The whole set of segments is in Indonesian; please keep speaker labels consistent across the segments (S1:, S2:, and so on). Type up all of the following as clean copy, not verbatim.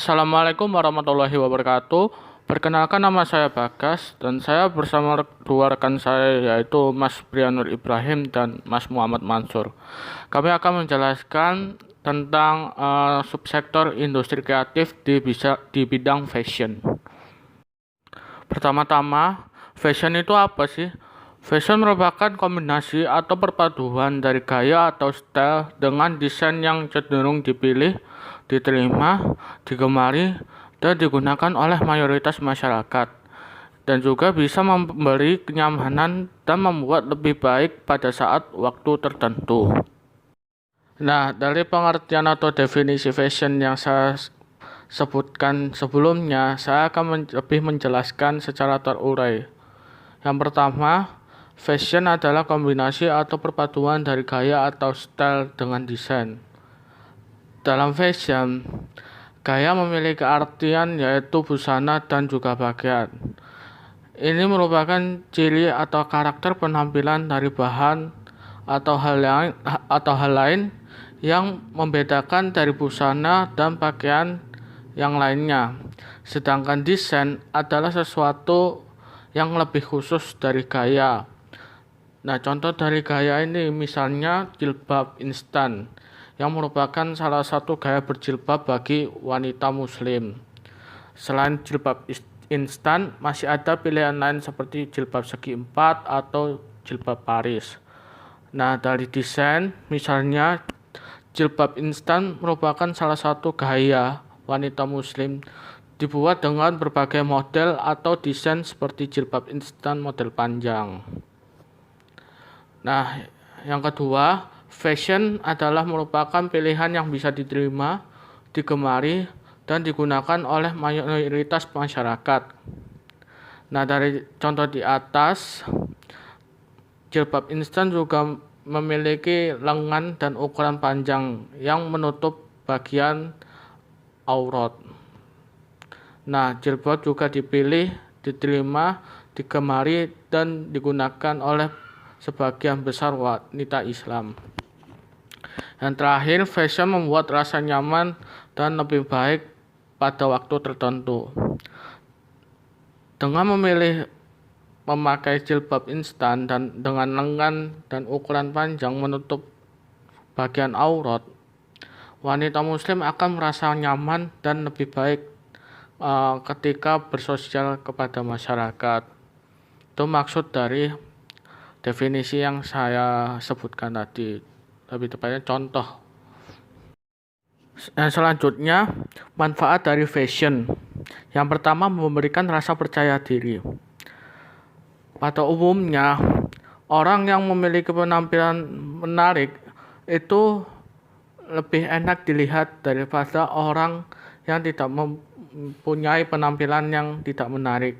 S1: Assalamualaikum warahmatullahi wabarakatuh. Perkenalkan, nama saya Bagas dan saya bersama dua rekan saya, yaitu Mas Brianur Ibrahim dan Mas Muhammad Mansur. Kami akan menjelaskan tentang subsektor industri kreatif di bidang fashion. Pertama-tama, fashion itu apa sih? Fashion merupakan kombinasi atau perpaduan dari gaya atau style dengan desain yang cenderung dipilih, diterima, digemari, dan digunakan oleh mayoritas masyarakat, dan juga bisa memberi kenyamanan dan membuat lebih baik pada saat waktu tertentu. Nah, dari pengertian atau definisi fashion yang saya sebutkan sebelumnya, saya akan lebih menjelaskan secara terurai. Yang pertama, fashion adalah kombinasi atau perpaduan dari gaya atau style dengan desain. Dalam fashion, gaya memiliki artian yaitu busana dan juga pakaian. Ini merupakan ciri atau karakter penampilan dari bahan atau hal lain yang membedakan dari busana dan pakaian yang lainnya. Sedangkan desain adalah sesuatu yang lebih khusus dari gaya. Nah, contoh dari gaya ini misalnya jilbab instan, yang merupakan salah satu gaya berjilbab bagi wanita muslim. Selain jilbab instan, masih ada pilihan lain seperti jilbab segi empat atau jilbab Paris. Nah, dari desain, misalnya jilbab instan merupakan salah satu gaya wanita muslim, dibuat dengan berbagai model atau desain seperti jilbab instan model panjang. Nah, yang kedua, fashion adalah merupakan pilihan yang bisa diterima, digemari, dan digunakan oleh mayoritas masyarakat. Nah, dari contoh di atas, jilbab instan juga memiliki lengan dan ukuran panjang yang menutup bagian aurat. Nah, jilbab juga dipilih, diterima, digemari, dan digunakan oleh sebagian besar wanita Islam. Yang terakhir, fashion membuat rasa nyaman dan lebih baik pada waktu tertentu. Dengan memilih memakai jilbab instan dan dengan lengan dan ukuran panjang menutup bagian aurat, wanita muslim akan merasa nyaman dan lebih baik ketika bersosial kepada masyarakat. Itu maksud dari definisi yang saya sebutkan tadi, lebih tepatnya contoh. Selanjutnya, manfaat dari fashion. Yang pertama, memberikan rasa percaya diri. Pada umumnya, orang yang memiliki penampilan menarik itu lebih enak dilihat daripada orang yang tidak mempunyai penampilan yang tidak menarik.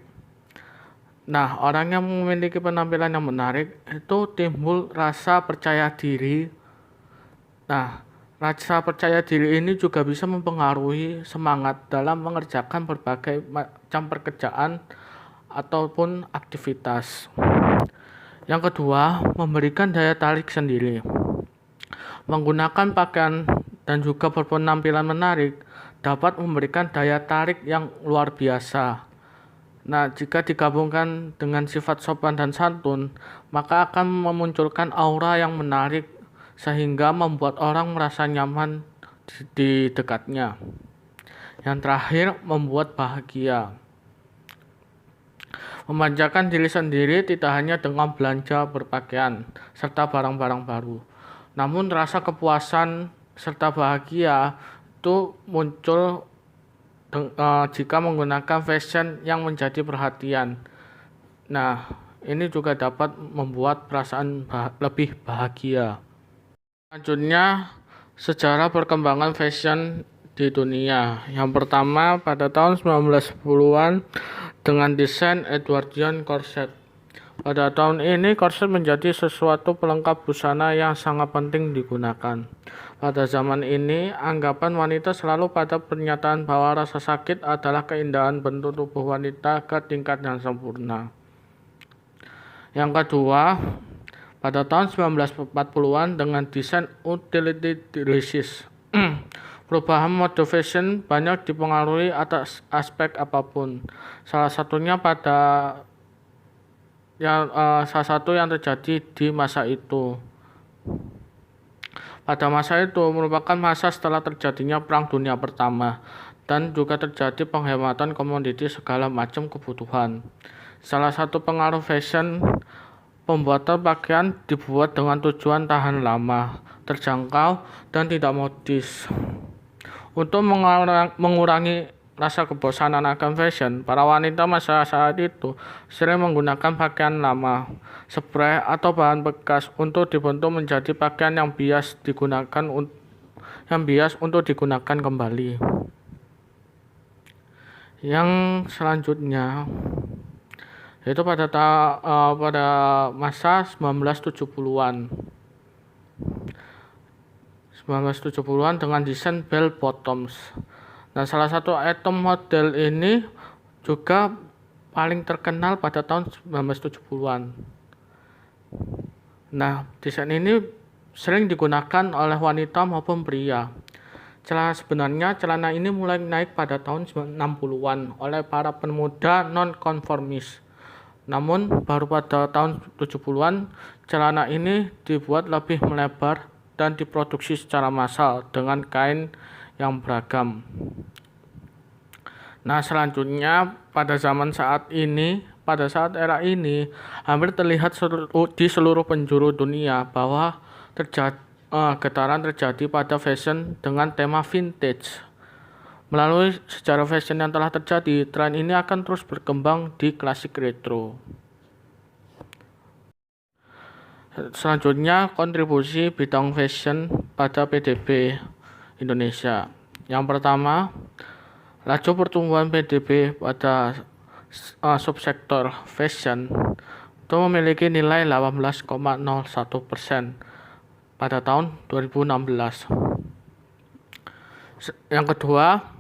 S1: Nah, orang yang memiliki penampilan yang menarik itu timbul rasa percaya diri. Nah, rasa percaya diri ini juga bisa mempengaruhi semangat dalam mengerjakan berbagai macam pekerjaan ataupun aktivitas. Yang kedua, memberikan daya tarik sendiri. Menggunakan pakaian dan juga berpenampilan menarik dapat memberikan daya tarik yang luar biasa. Nah, jika digabungkan dengan sifat sopan dan santun, maka akan memunculkan aura yang menarik sehingga membuat orang merasa nyaman di dekatnya. Yang terakhir, membuat bahagia. Memanjakan diri sendiri tidak hanya dengan belanja berpakaian serta barang-barang baru, namun rasa kepuasan serta bahagia itu muncul jika menggunakan fashion yang menjadi perhatian. Nah, ini juga dapat membuat perasaan lebih bahagia. Selanjutnya, sejarah perkembangan fashion di dunia. Yang pertama, pada tahun 1910-an dengan desain Edwardian corset. Pada tahun ini, korset menjadi sesuatu pelengkap busana yang sangat penting digunakan. Pada zaman ini, anggapan wanita selalu pada pernyataan bahwa rasa sakit adalah keindahan bentuk tubuh wanita ke tingkat yang sempurna. Yang kedua, pada tahun 1940-an dengan desain utility dresses. Perubahan mode fashion banyak dipengaruhi atas aspek apapun. Salah satunya salah satu yang terjadi di masa itu. Pada masa itu merupakan masa setelah terjadinya Perang Dunia Pertama dan juga terjadi penghematan komoditi segala macam kebutuhan. Salah satu pengaruh fashion, pembuatan pakaian dibuat dengan tujuan tahan lama, terjangkau, dan tidak modis. Untuk mengurangi rasa kebosanan akan fashion, para wanita masa saat itu sering menggunakan pakaian lama, spray, atau bahan bekas untuk dibentuk menjadi pakaian yang bias untuk digunakan kembali. Yang selanjutnya yaitu pada masa 1970-an. 1970-an dengan desain bell bottoms. Nah, salah satu item model ini juga paling terkenal pada tahun 1970-an. Nah, desain ini sering digunakan oleh wanita maupun pria. Sebenarnya celana ini mulai naik pada tahun 60-an oleh para pemuda non-konformis. Namun, baru pada tahun 70-an, celana ini dibuat lebih melebar dan diproduksi secara massal dengan kain yang beragam. Nah, selanjutnya pada saat era ini, hampir terlihat di seluruh penjuru dunia bahwa getaran terjadi pada fashion dengan tema vintage. Melalui sejarah fashion yang telah terjadi, tren ini akan terus berkembang di klasik retro. Selanjutnya, kontribusi bidang fashion pada PDB Indonesia. Yang pertama, laju pertumbuhan PDB pada subsektor fashion itu memiliki nilai 18,01% pada tahun 2016. Yang kedua,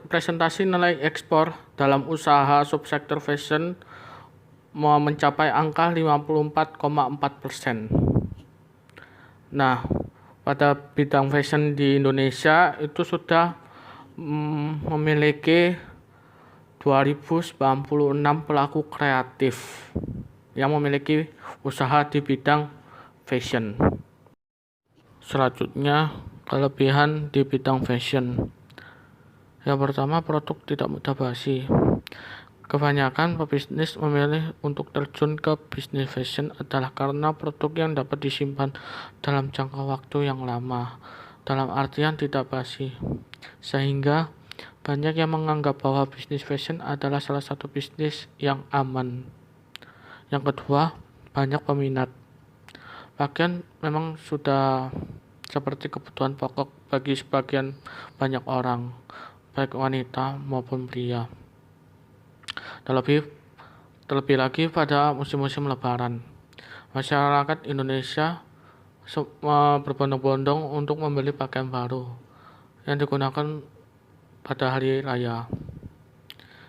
S1: presentasi nilai ekspor dalam usaha subsektor fashion mencapai angka 54,4%. Nah, pada bidang fashion di Indonesia itu sudah memiliki 2096 pelaku kreatif yang memiliki usaha di bidang fashion. Selanjutnya, kelebihan di bidang fashion. Yang pertama, produk tidak mudah basi. Kebanyakan pebisnis memilih untuk terjun ke bisnis fashion adalah karena produk yang dapat disimpan dalam jangka waktu yang lama, dalam artian tidak basi. Sehingga banyak yang menganggap bahwa bisnis fashion adalah salah satu bisnis yang aman. Yang kedua, banyak peminat. Pakaian memang sudah seperti kebutuhan pokok bagi sebagian banyak orang, baik wanita maupun pria. Terlebih lagi pada musim-musim lebaran, masyarakat Indonesia berbondong-bondong untuk membeli pakaian baru yang digunakan pada hari raya.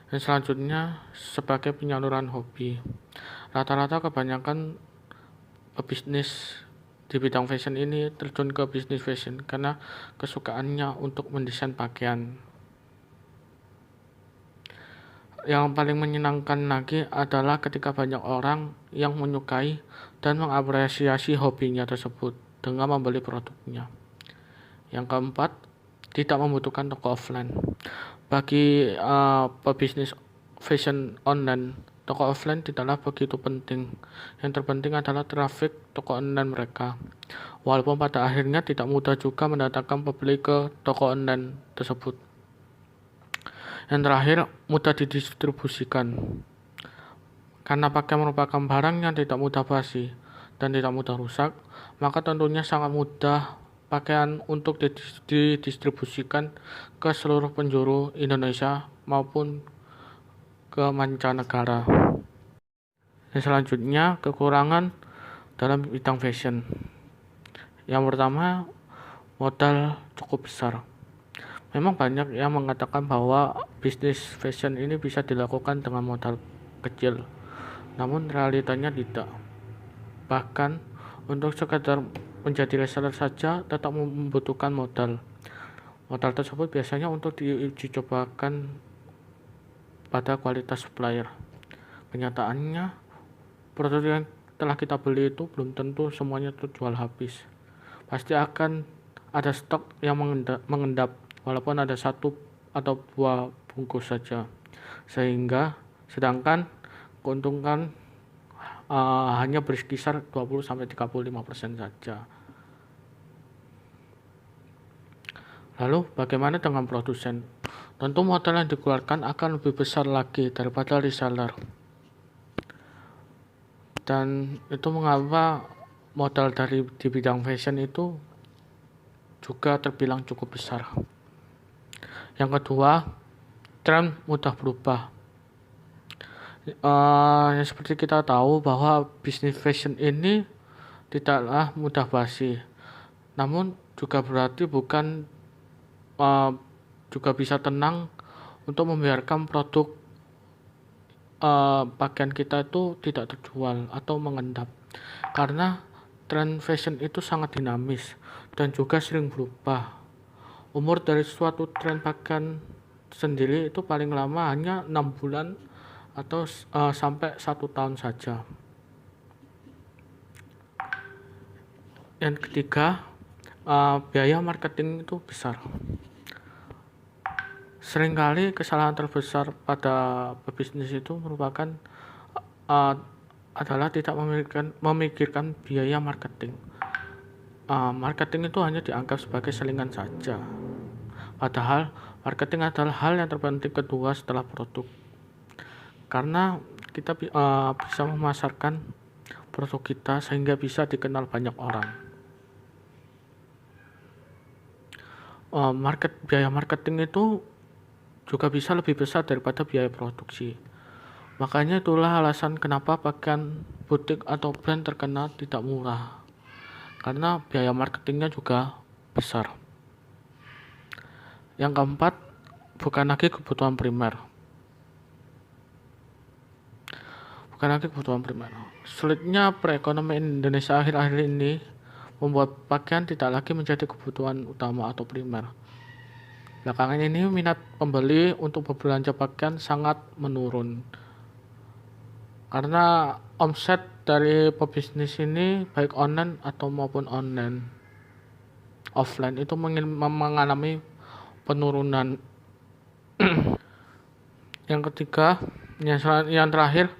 S1: Dan selanjutnya, sebagai penyaluran hobi, rata-rata kebanyakan pebisnis di bidang fashion ini terjun ke bisnis fashion karena kesukaannya untuk mendesain pakaian. Yang paling menyenangkan lagi adalah ketika banyak orang yang menyukai dan mengapresiasi hobinya tersebut dengan membeli produknya. Yang keempat, tidak membutuhkan toko offline. Bagi pebisnis fashion online, toko offline tidaklah begitu penting. Yang terpenting adalah traffic toko online mereka. Walaupun pada akhirnya tidak mudah juga mendatangkan pembeli ke toko online tersebut. Yang terakhir, mudah didistribusikan. Karena pakaian merupakan barang yang tidak mudah basi dan tidak mudah rusak, maka tentunya sangat mudah pakaian untuk didistribusikan ke seluruh penjuru Indonesia maupun ke mancanegara. Dan selanjutnya, kekurangan dalam bidang fashion. Yang pertama, modal cukup besar. Memang banyak yang mengatakan bahwa bisnis fashion ini bisa dilakukan dengan modal kecil, namun realitanya tidak. Bahkan untuk sekadar menjadi reseller saja tetap membutuhkan modal. Modal tersebut biasanya untuk diuji cobakan pada kualitas supplier. Kenyataannya, produk yang telah kita beli itu belum tentu semuanya terjual habis. Pasti akan ada stok yang mengendap, walaupun ada 1 atau 2 bungkus saja. Sedangkan keuntungan hanya berkisar 20-35% saja. Lalu bagaimana dengan produsen? Tentu modal yang dikeluarkan akan lebih besar lagi daripada reseller. Dan itu mengapa modal di bidang fashion itu juga terbilang cukup besar. Yang kedua, tren mudah berubah. Seperti kita tahu bahwa bisnis fashion ini tidaklah mudah basi, namun juga berarti bukan juga bisa tenang untuk membiarkan produk pakaian kita itu tidak terjual atau mengendap, karena tren fashion itu sangat dinamis dan juga sering berubah. Umur dari suatu tren pakaian sendiri itu paling lama hanya 6 bulan atau sampai 1 tahun saja. Yang ketiga, biaya marketing itu besar. Seringkali kesalahan terbesar pada pebisnis itu merupakan adalah tidak memikirkan biaya marketing. Marketing itu hanya dianggap sebagai selingan saja. Padahal marketing adalah hal yang terpenting kedua setelah produk. Karena kita bisa memasarkan produk kita sehingga bisa dikenal banyak orang. Biaya marketing itu juga bisa lebih besar daripada biaya produksi. Makanya itulah alasan kenapa pakaian butik atau brand terkenal tidak murah, karena biaya marketingnya juga besar. Yang keempat, bukan lagi kebutuhan primer. Sulitnya perekonomian Indonesia akhir-akhir ini membuat pakaian tidak lagi menjadi kebutuhan utama atau primer. Belakangan ini minat pembeli untuk berbelanja pakaian sangat menurun, karena omset dari pebisnis ini baik online atau maupun offline itu mengalami penurunan. Yang ketiga, yang terakhir,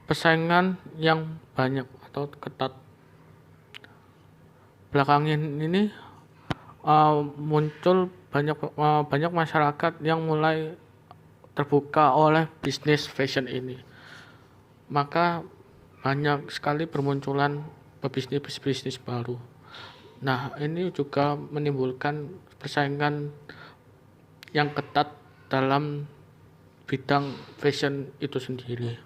S1: persaingan yang banyak atau ketat. Belakangan ini muncul banyak masyarakat yang mulai terbuka oleh bisnis fashion ini. Maka banyak sekali bermunculan bisnis baru. Nah, ini juga menimbulkan persaingan yang ketat dalam bidang fashion itu sendiri.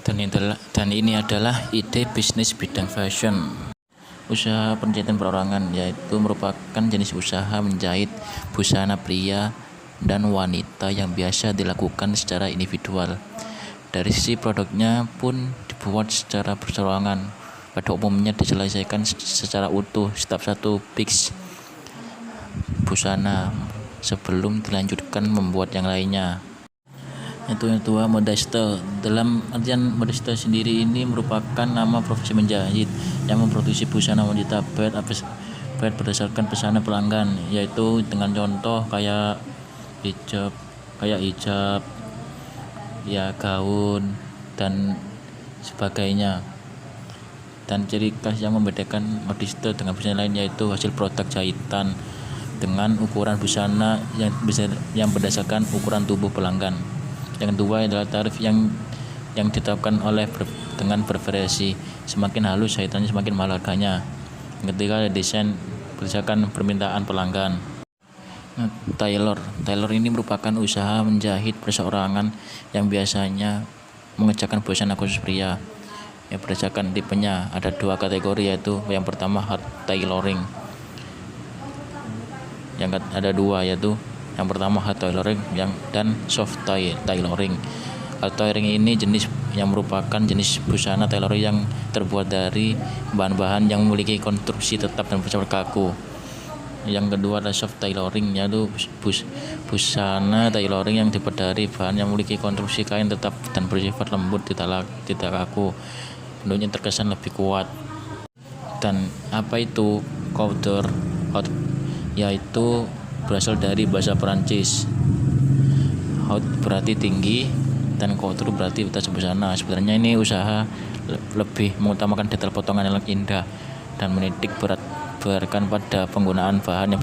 S2: Dan ini adalah ide bisnis bidang fashion. Usaha penjahitan perorangan, yaitu merupakan jenis usaha menjahit busana pria dan wanita yang biasa dilakukan secara individual. Dari sisi produknya pun dibuat secara perseorangan. Pada umumnya diselesaikan secara utuh setiap satu piece busana sebelum dilanjutkan membuat yang lainnya. Itu modiste. Dalam artian modiste sendiri ini merupakan nama profesi menjahit yang memproduksi busana wanita bed berdasarkan pesanan pelanggan, yaitu dengan contoh kayak hijab, ya gaun dan sebagainya. Dan ciri khas yang membedakan modiste dengan busana lain yaitu hasil produk jahitan dengan ukuran busana yang berdasarkan ukuran tubuh pelanggan. Yang kedua adalah tarif yang ditetapkan dengan bervariasi. Semakin halus jahitannya semakin mahal harganya. Yang ketiga adalah desain berdasarkan permintaan pelanggan. Tailor ini merupakan usaha menjahit perseorangan yang biasanya mengerjakan busana khusus pria. Yang berdasarkan tipenya ada 2 kategori, yaitu yang pertama hard tailoring. Yang ada 2, yaitu yang pertama hard tailoring dan soft tailoring. Hard tailoring ini jenis yang merupakan jenis busana tailoring yang terbuat dari bahan-bahan yang memiliki konstruksi tetap dan bersifat kaku. Yang kedua adalah soft tailoring, yaitu busana tailoring yang dibuat dari bahan yang memiliki konstruksi kain tetap dan bersifat lembut, tidak kaku. Bentuknya terkesan lebih kuat. Dan apa itu couture? Yaitu berasal dari bahasa Perancis. Haut berarti tinggi dan couture berarti tas busana. Sebenarnya ini usaha lebih mengutamakan detail potongan yang indah dan menitik beratkan pada penggunaan bahan yang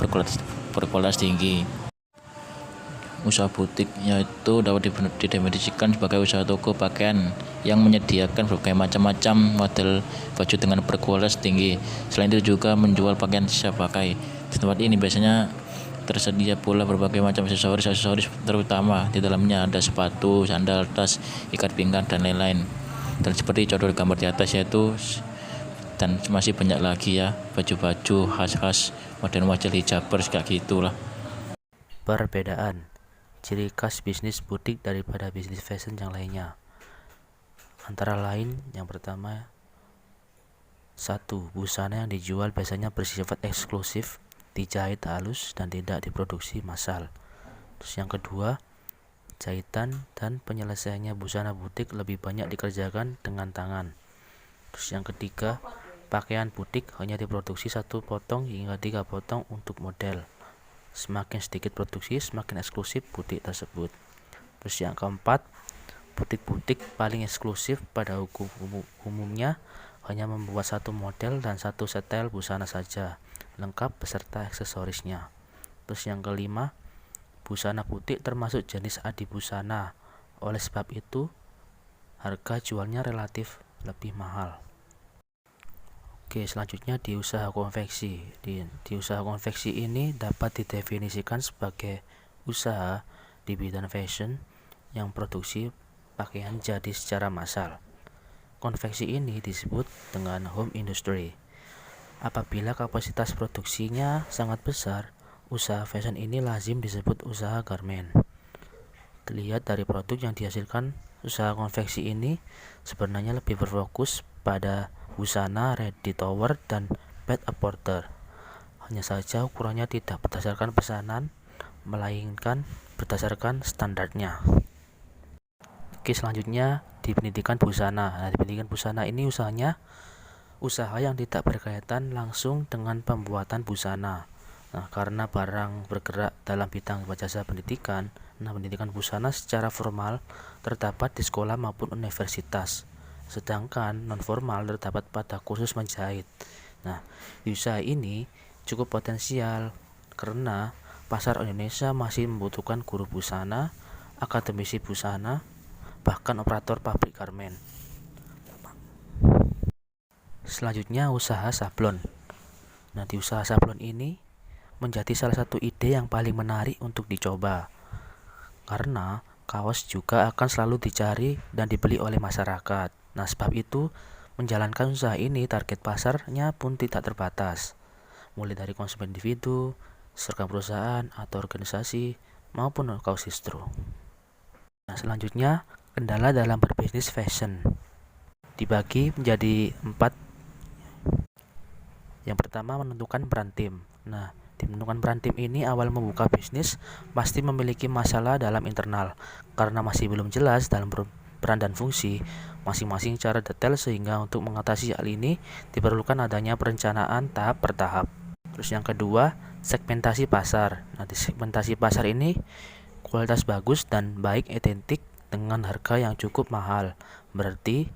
S2: berkualitas tinggi. Usaha butik yaitu dapat didefinisikan sebagai usaha toko pakaian yang menyediakan berbagai macam model baju dengan berkualitas tinggi. Selain itu juga menjual pakaian siap pakai. Di tempat ini biasanya tersedia pula berbagai macam aksesoris terutama di dalamnya ada sepatu, sandal, tas, ikat pinggang dan lain-lain. Dan seperti contoh gambar di atas yaitu dan masih banyak lagi ya, baju-baju khas model hijabers kayak gitulah.
S3: Perbedaan ciri khas bisnis butik daripada bisnis fashion yang lainnya antara lain yang pertama, 1. Busana yang dijual biasanya bersifat eksklusif, dijahit halus dan tidak diproduksi massal. Terus yang kedua, jahitan dan penyelesaiannya busana butik lebih banyak dikerjakan dengan tangan. Terus yang ketiga, pakaian butik hanya diproduksi 1 potong hingga 3 potong untuk model. Semakin sedikit produksi, semakin eksklusif butik tersebut. Terus yang keempat, butik-butik paling eksklusif pada umumnya hanya membuat 1 model dan 1 setel busana saja, lengkap beserta aksesorisnya. Terus yang kelima, busana butik termasuk jenis adibusana. Oleh sebab itu, harga jualnya relatif lebih mahal. Oke, selanjutnya di usaha konveksi. Di usaha konveksi ini dapat didefinisikan sebagai usaha di bidang fashion yang produksi pakaian jadi secara massal. Konveksi ini disebut dengan home industry. Apabila kapasitas produksinya sangat besar, usaha fashion ini lazim disebut usaha garment. Dilihat dari produk yang dihasilkan, usaha konveksi ini sebenarnya lebih berfokus pada busana, ready to wear, dan bed porter. Hanya saja ukurannya tidak berdasarkan pesanan, melainkan berdasarkan standarnya. Oke, selanjutnya di pendidikan busana. Nah, di pendidikan busana ini usahanya usaha yang tidak berkaitan langsung dengan pembuatan busana. Nah, karena barang bergerak dalam bidang jasa pendidikan, pendidikan busana secara formal terdapat di sekolah maupun universitas. Sedangkan non formal terdapat pada kursus menjahit. Nah, di usaha ini cukup potensial karena pasar Indonesia masih membutuhkan guru busana, akademisi busana, bahkan operator pabrik garment. Selanjutnya usaha sablon. Nah, di usaha sablon ini menjadi salah satu ide yang paling menarik untuk dicoba karena kaos juga akan selalu dicari dan dibeli oleh masyarakat. Nah, sebab itu menjalankan usaha ini target pasarnya pun tidak terbatas, mulai dari konsumen individu, serta perusahaan atau organisasi maupun kaos distro. Nah, selanjutnya kendala dalam berbisnis fashion dibagi menjadi 4. Yang pertama, menentukan brand team. Nah, di menentukan brand team ini awal membuka bisnis pasti memiliki masalah dalam internal karena masih belum jelas dalam peran dan fungsi masing-masing secara detail, sehingga untuk mengatasi hal ini diperlukan adanya perencanaan tahap per tahap. Terus yang kedua, segmentasi pasar. Nah, di segmentasi pasar ini kualitas bagus dan baik identik dengan harga yang cukup mahal. Berarti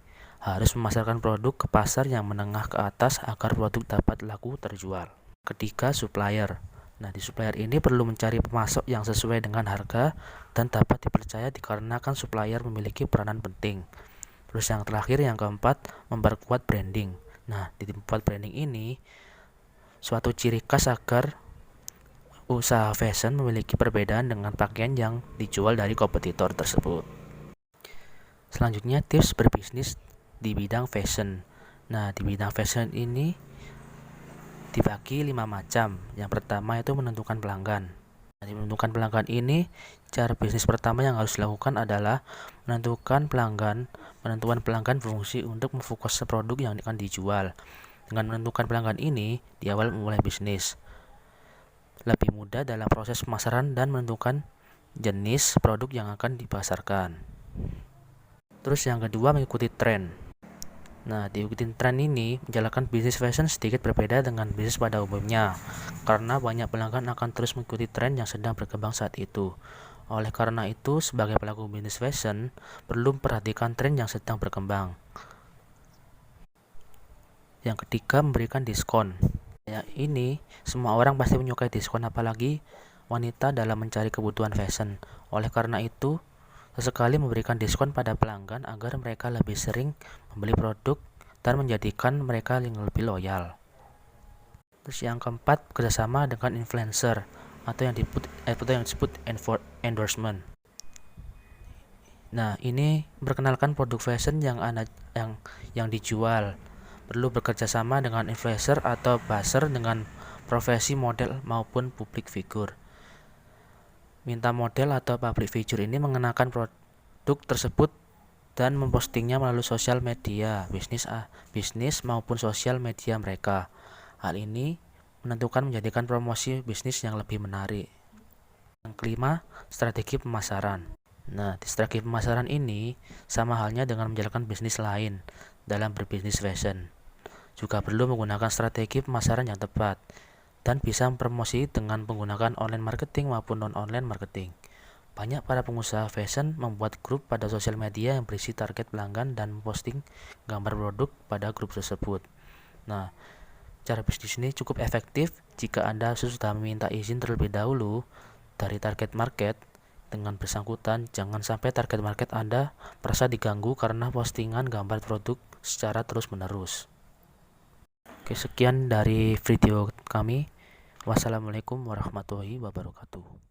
S3: harus memasarkan produk ke pasar yang menengah ke atas agar produk dapat laku terjual. Ketiga, supplier. Nah, di supplier ini perlu mencari pemasok yang sesuai dengan harga dan dapat dipercaya dikarenakan supplier memiliki peranan penting. Terus yang terakhir, yang keempat, memperkuat branding. Nah, di tempat branding ini suatu ciri khas agar usaha fashion memiliki perbedaan dengan pakaian yang dijual dari kompetitor tersebut. Selanjutnya, tips berbisnis di bidang fashion. Nah, di bidang fashion ini dibagi 5 macam. Yang pertama itu menentukan pelanggan. Nah, di menentukan pelanggan ini, cara bisnis pertama yang harus dilakukan adalah menentukan pelanggan. Menentukan pelanggan berfungsi untuk memfokus produk yang akan dijual. Dengan menentukan pelanggan ini, di awal memulai bisnis. lebih mudah dalam proses pemasaran dan menentukan jenis produk yang akan dipasarkan. Terus yang kedua, mengikuti tren. Nah, diikuti tren ini menjalankan bisnis fashion sedikit berbeda dengan bisnis pada umumnya, karena banyak pelanggan akan terus mengikuti tren yang sedang berkembang saat itu. Oleh karena itu, sebagai pelaku bisnis fashion, perlu memperhatikan tren yang sedang berkembang. Yang ketiga, memberikan diskon. Ya, ini semua orang pasti menyukai diskon, apalagi wanita dalam mencari kebutuhan fashion. Oleh karena itu, sesekali memberikan diskon pada pelanggan agar mereka lebih sering membeli produk dan menjadikan mereka lebih loyal. Terus yang keempat, bekerjasama dengan influencer atau yang disebut endorsement. Nah, ini memperkenalkan produk fashion yang dijual. Perlu bekerjasama dengan influencer atau buzzer dengan profesi model maupun public figure. Minta model atau public figure ini mengenakan produk tersebut dan mempostingnya melalui sosial media bisnis maupun sosial media mereka. Hal ini menjadikan promosi bisnis yang lebih menarik. Yang kelima, strategi pemasaran. Nah, di strategi pemasaran ini sama halnya dengan menjalankan bisnis lain dalam berbisnis fashion. Juga perlu menggunakan strategi pemasaran yang tepat dan bisa mempromosi dengan menggunakan online marketing maupun non-online marketing. Banyak para pengusaha fashion membuat grup pada sosial media yang berisi target pelanggan dan memposting gambar produk pada grup tersebut. Nah, cara bisnis ini cukup efektif jika Anda sudah meminta izin terlebih dahulu dari target market dengan bersangkutan. Jangan sampai target market Anda merasa diganggu karena postingan gambar produk secara terus-menerus. Oke, sekian dari video kami. Wassalamualaikum warahmatullahi wabarakatuh.